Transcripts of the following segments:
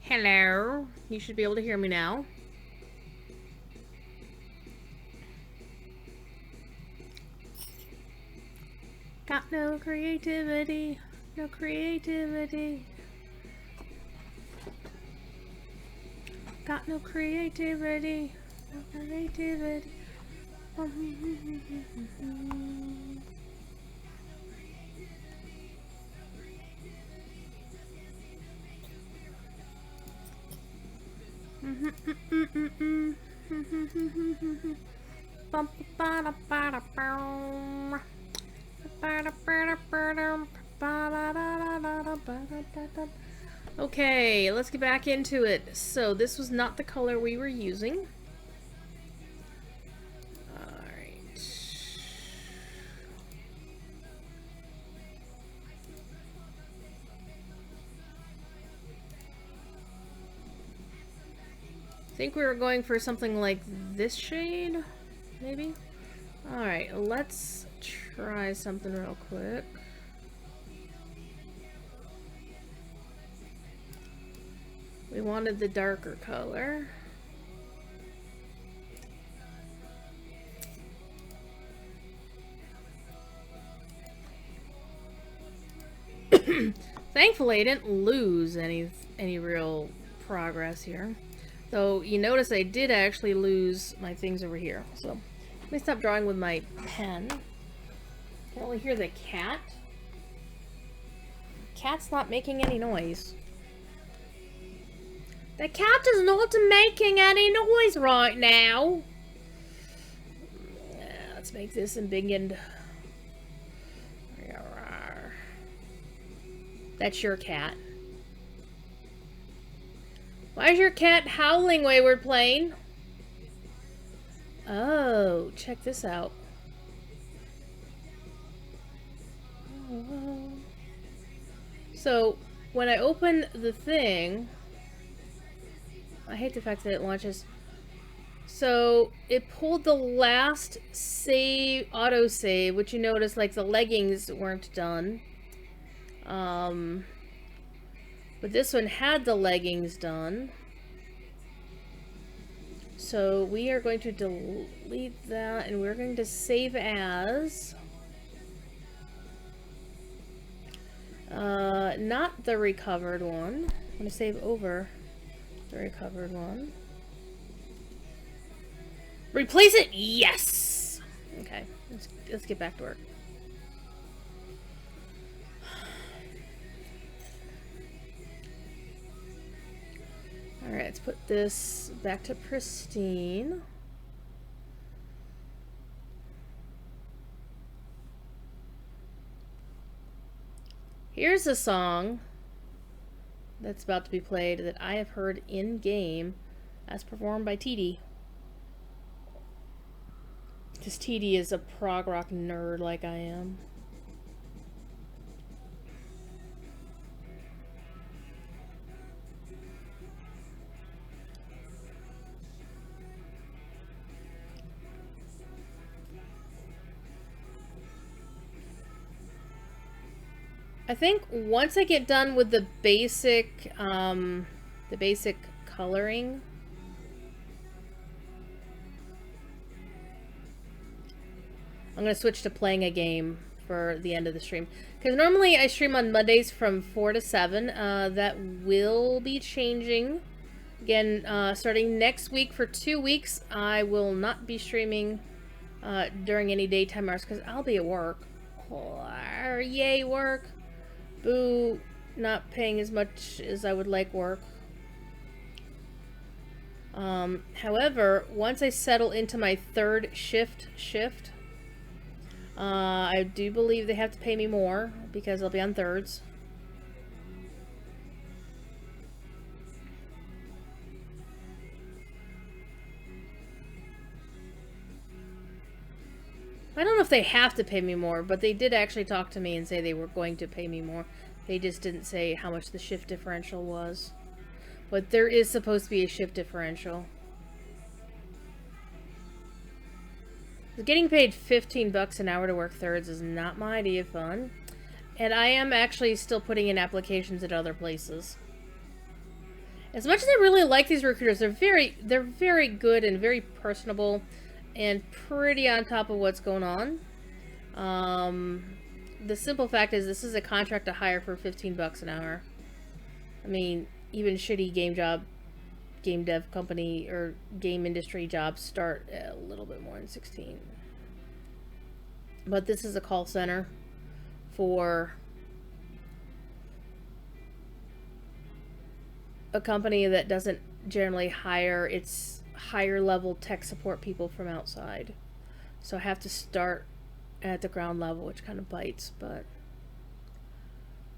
Hello. You should be able to hear me now. Got no creativity. No creativity. Got no creativity. No creativity. Okay, let's get back into it. So this was not the color we were using. Alright. I think we were going for something like this shade, maybe? Alright, let's try something real quick. We wanted the darker color. Thankfully, I didn't lose any real progress here. Though, you notice I did actually lose my things over here. So, let me stop drawing with my pen. I can only hear the cat. Cat's not making any noise. The cat is not making any noise right now. Let's make this in big and... That's your cat. Why is your cat howling while we're playing? Oh, check this out. So, when I open the thing... I hate the fact that it launches. So, it pulled the last save, autosave, which you notice, like, the leggings weren't done. But this one had the leggings done. So, we are going to delete that, and we're going to save as... not the recovered one. I'm going to save over the recovered one. Replace it? Yes! Okay, let's get back to work. Alright, let's put this back to pristine. Here's a song that's about to be played that I have heard in-game as performed by TD. Because TD is a prog rock nerd like I am. I think once I get done with the basic coloring, I'm gonna switch to playing a game for the end of the stream. Because normally I stream on Mondays from 4 to 7. That will be changing. Again, starting next week for 2 weeks, I will not be streaming during any daytime hours because I'll be at work. Oh, yay, work. Boo, not paying as much as I would like work. However, once I settle into my third shift, I do believe they have to pay me more because I'll be on thirds. I don't know if they have to pay me more, but they did actually talk to me and say they were going to pay me more. They just didn't say how much the shift differential was. But there is supposed to be a shift differential. Getting paid 15 bucks an hour to work thirds is not my idea of fun. And I am actually still putting in applications at other places. As much as I really like these recruiters, they're very good and very personable and pretty on top of what's going on. The simple fact is this is a contract to hire for $15 an hour. I mean, even shitty game dev company or game industry jobs start at a little bit more than 16. But this is a call center for a company that doesn't generally hire its higher level tech support people from outside. So I have to start at the ground level, which kind of bites, but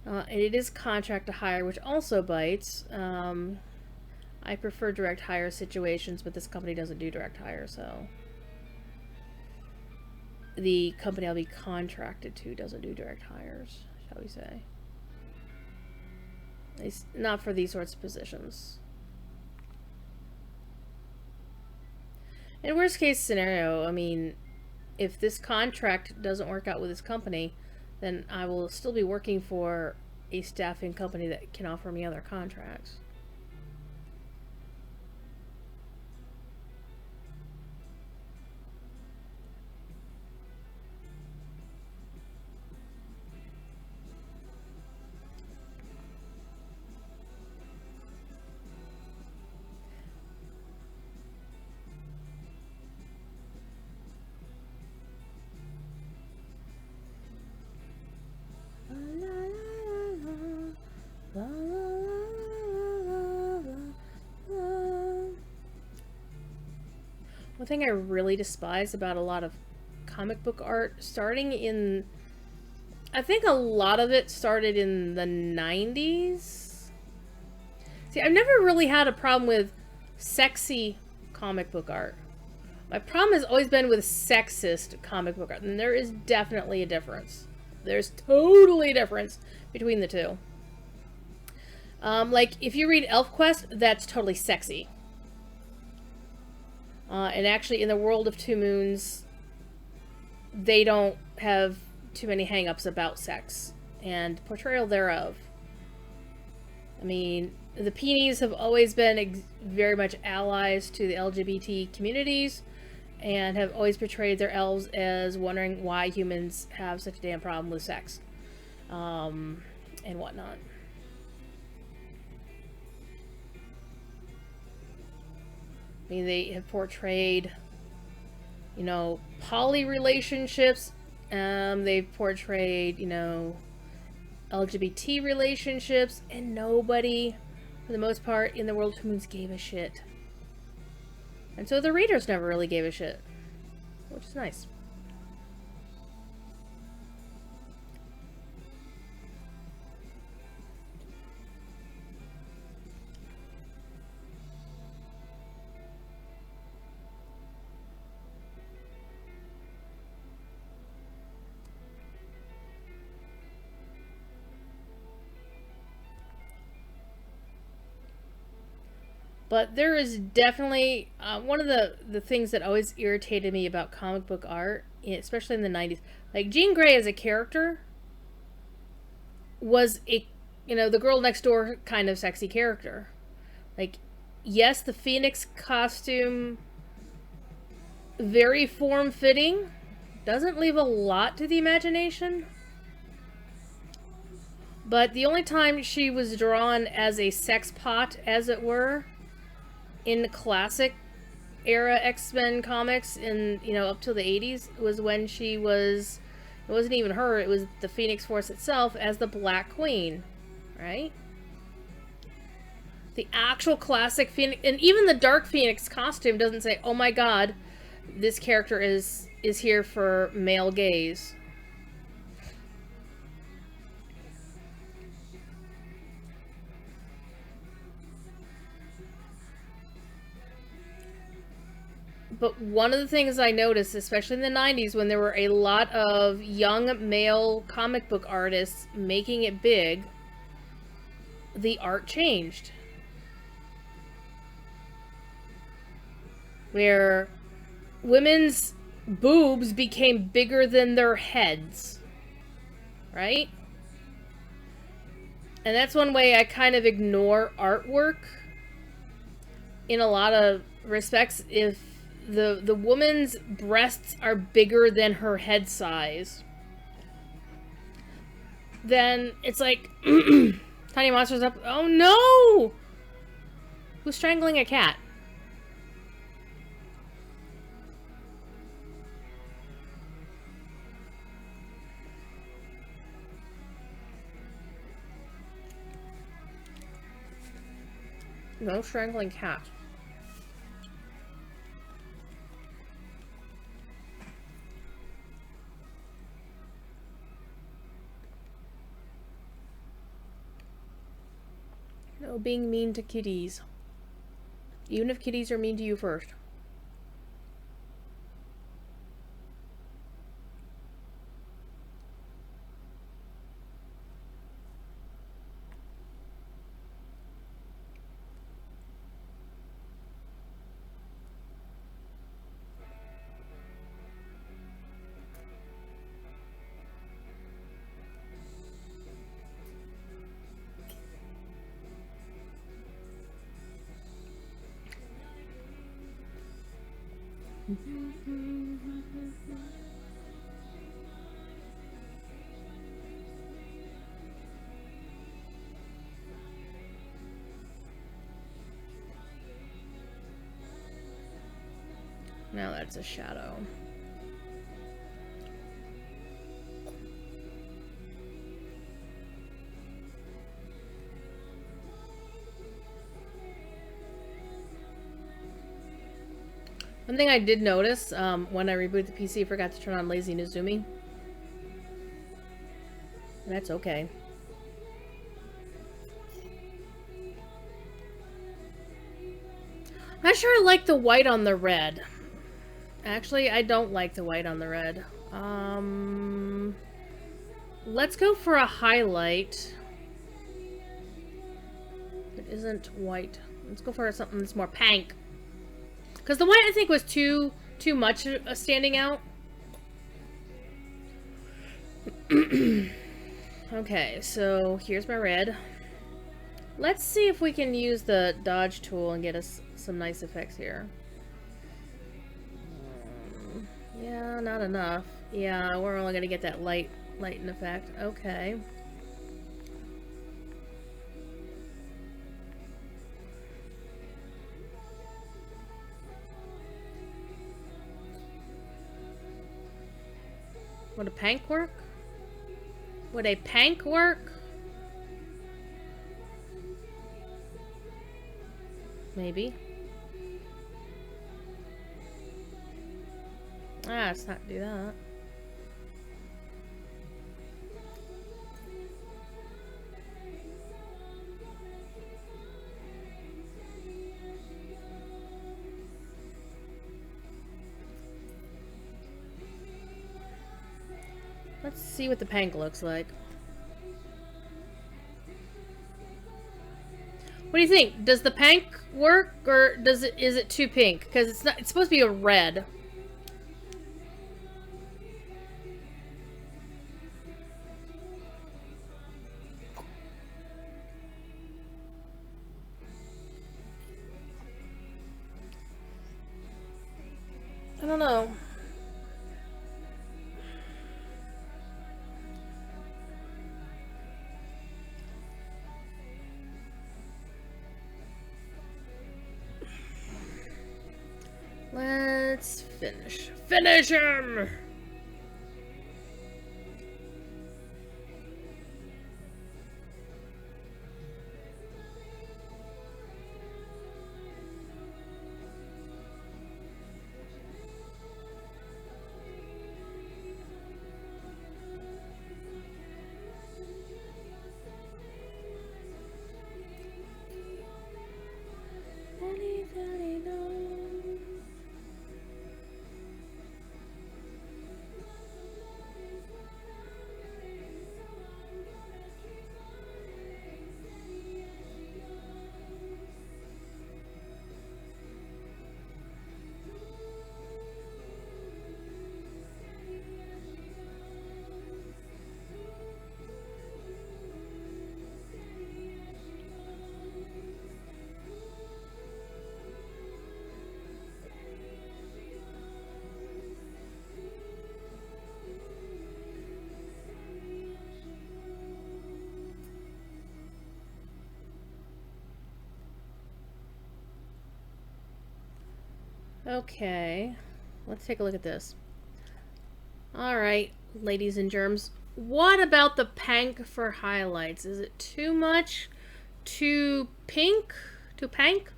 and it is contract to hire, which also bites. I prefer direct hire situations, but this company doesn't do direct hire, so the company I'll be contracted to doesn't do direct hires, shall we say. It's not for these sorts of positions. In worst case scenario, I mean, if this contract doesn't work out with this company, then I will still be working for a staffing company that can offer me other contracts. One thing I really despise about a lot of comic book art, I think a lot of it started in the 90s. See, I've never really had a problem with sexy comic book art. My problem has always been with sexist comic book art, and there is definitely a difference. There's totally a difference between the two. Like, if you read ElfQuest, that's totally sexy. And actually, in the world of Two Moons, they don't have too many hang-ups about sex and portrayal thereof. I mean, the Peonies have always been very much allies to the LGBT communities and have always portrayed their elves as wondering why humans have such a damn problem with sex and whatnot. I mean, they have portrayed, you know, poly relationships. They've portrayed, you know, LGBT relationships, and nobody, for the most part, in the world of Two Moons gave a shit. And so the readers never really gave a shit, which is nice. But there is definitely one of the things that always irritated me about comic book art, especially in the 90s. Like, Jean Grey as a character was a, you know, the girl next door kind of sexy character. Like, yes, the Phoenix costume, very form-fitting, doesn't leave a lot to the imagination. But the only time she was drawn as a sex pot, as it were, in the classic era X-Men comics in, you know, up to the 80s was when she was, it wasn't even her, it was the Phoenix Force itself as the Black Queen, right? The actual classic Phoenix, and even the Dark Phoenix costume doesn't say, oh my god, this character is here for male gaze. But one of the things I noticed, especially in the 90s, when there were a lot of young male comic book artists making it big, the art changed. Where women's boobs became bigger than their heads. Right? And that's one way I kind of ignore artwork in a lot of respects, if the woman's breasts are bigger than her head size, then it's like Tiny Monster's up. Oh no! Who's strangling a cat? No strangling cat. No being mean to kitties. Even if kitties are mean to you first. Now that's a shadow. One thing I did notice when I rebooted the PC, I forgot to turn on Lazy Nizumi. That's okay. I'm not sure I like the white on the red. Actually, I don't like the white on the red. Let's go for a highlight. It isn't white. Let's go for something that's more pink. Because the white, I think, was too much standing out. Okay, so here's my red. Let's see if we can use the dodge tool and get us some nice effects here. Yeah, not enough. Yeah, we're only gonna get that lighten effect. Okay. Would a pank work? Would a pank work? Maybe. Ah, let's not do that. Let's see what the pank looks like. What do you think? Does the pank work, or is it too pink? Because it's supposed to be a red. I don't know. Let's finish. Finish him! Okay. Let's take a look at this. Alright, ladies and germs. What about the pink for highlights? Is it too much? Too pink? Too pink?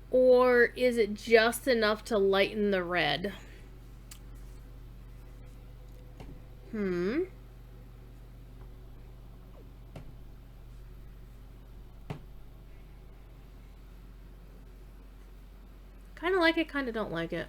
Or is it just enough to lighten the red? Kind of like it, kind of don't like it.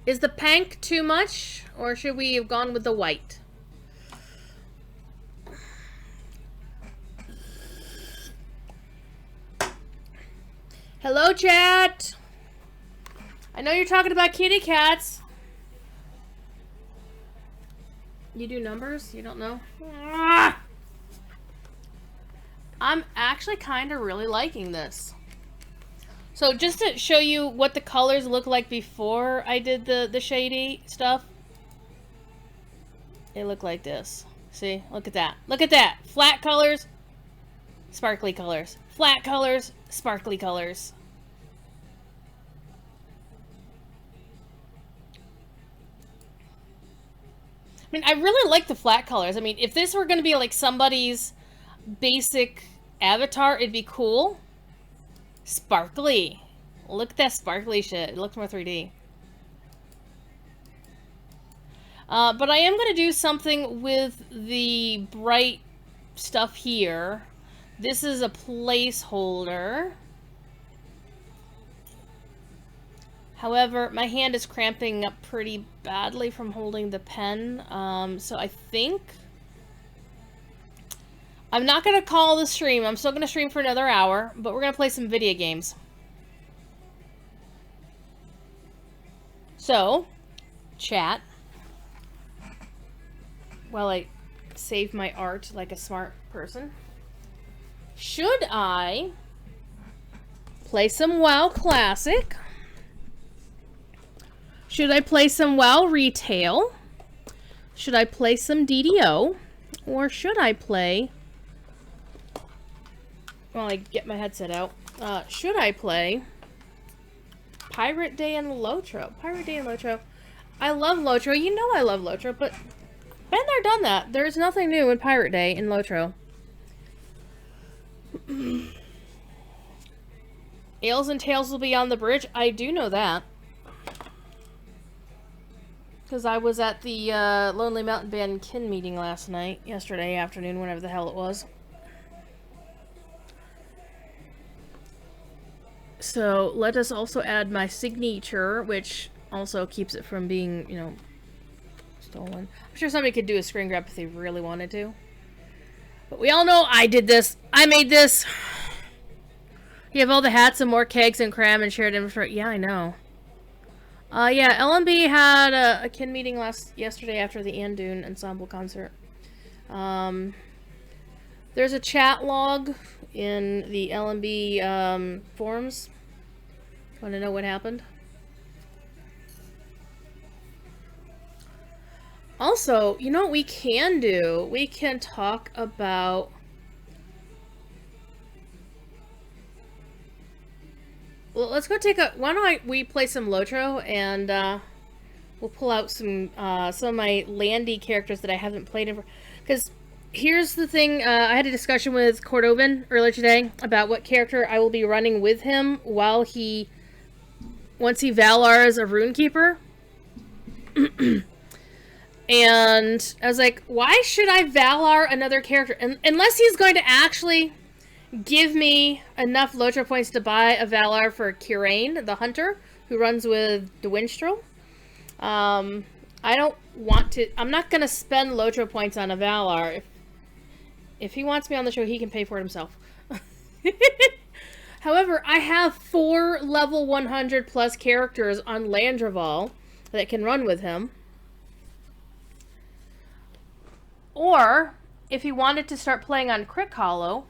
Is the pink too much, or should we have gone with the white? Hello, chat! I know you're talking about kitty cats. You do numbers? You don't know? I'm actually kind of really liking this. So just to show you what the colors look like before I did the shady stuff. They look like this. See? Look at that. Look at that! Flat colors, sparkly colors. Flat colors, sparkly colors. I mean, I really like the flat colors. I mean, if this were going to be like somebody's basic avatar, it'd be cool. Sparkly. Look at that sparkly shit. It looks more 3D. But I am going to do something with the bright stuff here. This is a placeholder. However, my hand is cramping up pretty badly from holding the pen. So I think I'm not going to call the stream. I'm still going to stream for another hour, but we're going to play some video games. So, chat, while I save my art like a smart person, should I play some WoW Classic? Should I play some WoW Retail? Should I play some DDO? Or should I play... While I get my headset out. Should I play Pirate Day and Lotro? Pirate Day and Lotro. I love Lotro. You know I love Lotro, but been there, done that. There's nothing new in Pirate Day in Lotro. Ales and Tails will be on the bridge. I do know that. Because I was at the Lonely Mountain Band Kin meeting yesterday afternoon, whenever the hell it was. So, let us also add my signature, which also keeps it from being, you know, stolen. I'm sure somebody could do a screen grab if they really wanted to. But we all know I did this. I made this. You have all the hats and more kegs and cram and shared inventory. Yeah, I know. Yeah, LMB had a kin meeting yesterday after the Andoon Ensemble concert. There's a chat log in the LMB forums. Want to know what happened? Also, you know what we can do? We can talk about... Well, let's go take a... Why don't we play some Lotro, and we'll pull out some of my Landy characters that I haven't played in... Because here's the thing, I had a discussion with Cordovan earlier today about what character I will be running with him once he Valars a Runekeeper. And I was like, why should I Valar another character? Unless he's going to actually give me enough Lotro points to buy a Valar for Kirain, the hunter, who runs with the Winstrel. I don't want to... I'm not going to spend Lotro points on a Valar. If he wants me on the show, he can pay for it himself. However, I have 4 level 100 plus characters on Landroval that can run with him. Or, if he wanted to start playing on Crick Hollow,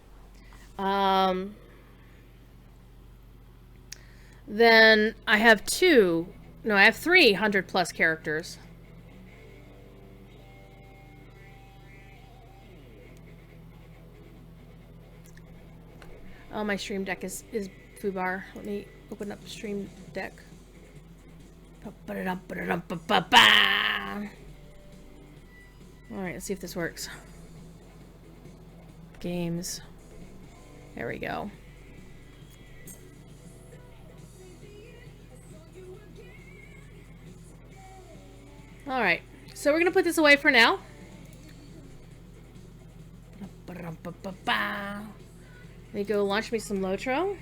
then I have I have 300 plus characters. Oh, my stream deck is Fubar. Let me open up stream deck. Alright, let's see if this works. Games. There we go. Alright, so we're gonna put this away for now. Let me go launch me some Lotro.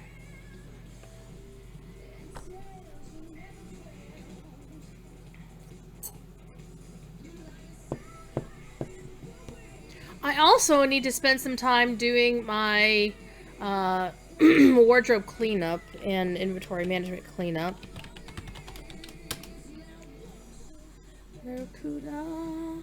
I also need to spend some time doing my wardrobe cleanup and inventory management cleanup. Barracuda.